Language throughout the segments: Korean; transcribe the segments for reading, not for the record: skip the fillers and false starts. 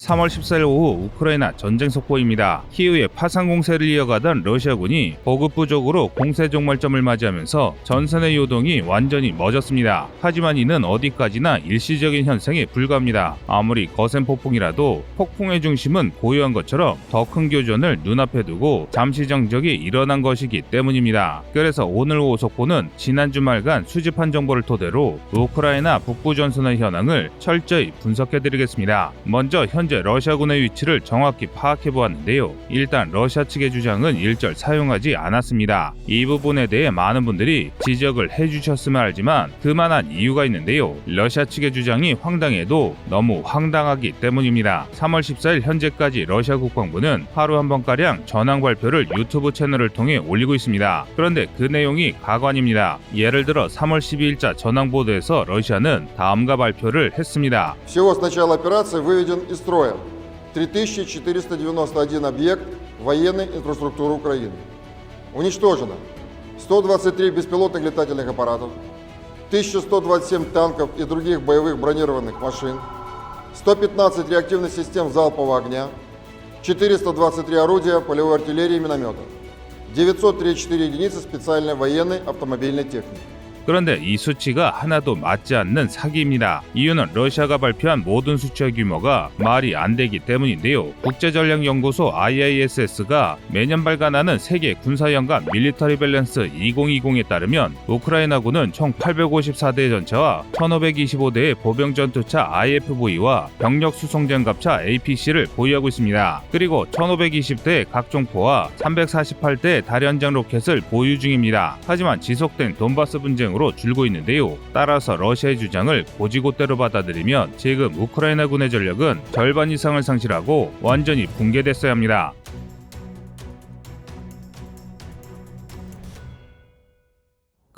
3월 14일 오후 우크라이나 전쟁 속보입니다. 키이우에 파상 공세를 이어가던 러시아군이 보급 부족으로 공세 종말점을 맞이하면서 전선의 요동이 완전히 멎었습니다. 하지만 이는 어디까지나 일시적인 현상에 불과합니다. 아무리 거센 폭풍이라도 폭풍의 중심은 고요한 것처럼 더 큰 교전을 눈앞에 두고 잠시 정적이 일어난 것이기 때문입니다. 그래서 오늘 오후 속보는 지난 주말간 수집한 정보를 토대로 우크라이나 북부 전선의 현황을 철저히 분석해드리겠습니다. 먼저 현재 러시아군의 위치를 정확히 파악해보았는데요. 일단 러시아 측의 주장은 일절 사용하지 않았습니다. 이 부분에 대해 많은 분들이 지적을 해주셨으면 알지만 그만한 이유가 있는데요. 러시아 측의 주장이 황당해도 너무 황당하기 때문입니다. 3월 14일 현재까지 러시아 국방부는 하루 한 번가량 전황 발표를 유튜브 채널을 통해 올리고 있습니다. 그런데 그 내용이 가관입니다. 예를 들어 3월 12일자 전황 보도에서 러시아는 다음과 발표를 했습니다. Всего с начала операции выведен из строя 3491 объект военной инфраструктуры Украины. Уничтожено 123 беспилотных летательных аппаратов, 1127 танков и других боевых бронированных машин, 115 реактивных систем залпового огня, 423 орудия полевой артиллерии и минометов, 934 единицы специальной военной автомобильной техники. 그런데 이 수치가 하나도 맞지 않는 사기입니다. 이유는 러시아가 발표한 모든 수치의 규모가 말이 안 되기 때문인데요. 국제전략연구소 IISS가 매년 발간하는 세계 군사연간 밀리터리 밸런스 2020에 따르면 우크라이나군은 총 854대의 전차와 1525대의 보병 전투차 IFV와 병력 수송 장갑차 APC를 보유하고 있습니다. 그리고 1520대의 각종포와 348대의 다련장 로켓을 보유 중입니다. 하지만 지속된 돈바스 분쟁으로 줄고 있는데요. 따라서 러시아의 주장을 고지고대로 받아들이면 지금 우크라이나군의 전력은 절반 이상을 상실하고 완전히 붕괴됐어야 합니다.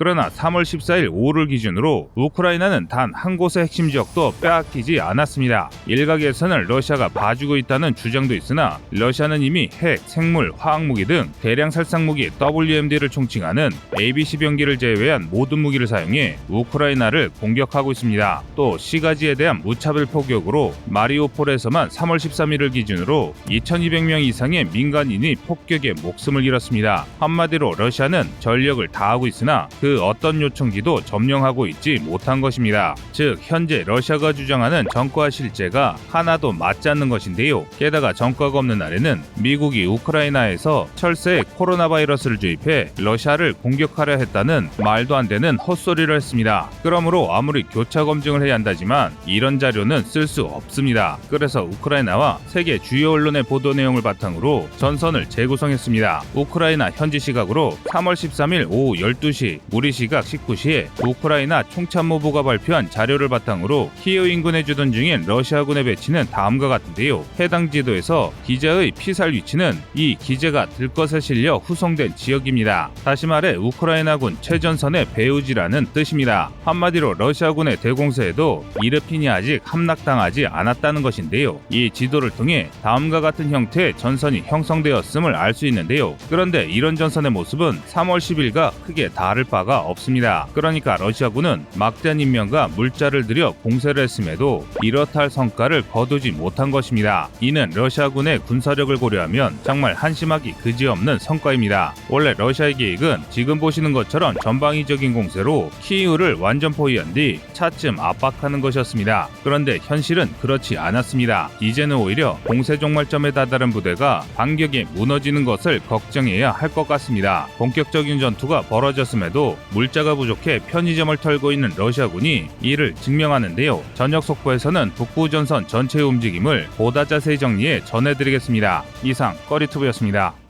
그러나 3월 14일 오후를 기준으로 우크라이나는 단 한 곳의 핵심 지역도 빼앗기지 않았습니다. 일각에서는 러시아가 봐주고 있다는 주장도 있으나 러시아는 이미 핵, 생물, 화학무기 등 대량 살상무기 WMD를 총칭하는 AB-10형기를 제외한 모든 무기를 사용해 우크라이나를 공격하고 있습니다. 또 시가지에 대한 무차별 포격으로 마리오폴에서만 3월 13일을 기준으로 2200명 이상의 민간인이 폭격에 목숨을 잃었습니다. 한마디로 러시아는 전력을 다하고 있으나 그 어떤 요청기도 점령하고 있지 못한 것입니다. 즉 현재 러시아가 주장하는 전과 실제가 하나도 맞지 않는 것인데요. 게다가 전과가 없는 날에는 미국이 우크라이나에서 철새에 코로나 바이러스를 주입해 러시아를 공격하려 했다는 말도 안 되는 헛소리를 했습니다. 그러므로 아무리 교차 검증을 해야 한다지만 이런 자료는 쓸 수 없습니다. 그래서 우크라이나와 세계 주요 언론의 보도 내용을 바탕으로 전선을 재구성했습니다. 우크라이나 현지 시각으로 3월 13일 오후 12시 우리 시각 19시에 우크라이나 총참모부가 발표한 자료를 바탕으로 키이우 인근에 주둔 중인 러시아군의 배치는 다음과 같은데요. 해당 지도에서 기재의 피살 위치는 이 기재가 들것에 실려 후송된 지역입니다. 다시 말해 우크라이나군 최전선의 배후지라는 뜻입니다. 한마디로 러시아군의 대공세에도 이르핀이 아직 함락당하지 않았다는 것인데요. 이 지도를 통해 다음과 같은 형태의 전선이 형성되었음을 알 수 있는데요. 그런데 이런 전선의 모습은 3월 10일과 크게 다를 바가 없습니다. 그러니까 러시아군은 막대한 인명과 물자를 들여 공세를 했음에도 이렇다 할 성과를 거두지 못한 것입니다. 이는 러시아군의 군사력을 고려하면 정말 한심하기 그지없는 성과입니다. 원래 러시아의 계획은 지금 보시는 것처럼 전방위적인 공세로 키이우를 완전 포위한 뒤 차츰 압박하는 것이었습니다. 그런데 현실은 그렇지 않았습니다. 이제는 오히려 공세 종말점에 다다른 부대가 반격에 무너지는 것을 걱정해야 할 것 같습니다. 본격적인 전투가 벌어졌음에도 물자가 부족해 편의점을 털고 있는 러시아군이 이를 증명하는데요. 저녁 속보에서는 북부 전선 전체의 움직임을 보다 자세히 정리해 전해드리겠습니다. 이상 꺼리투브였습니다.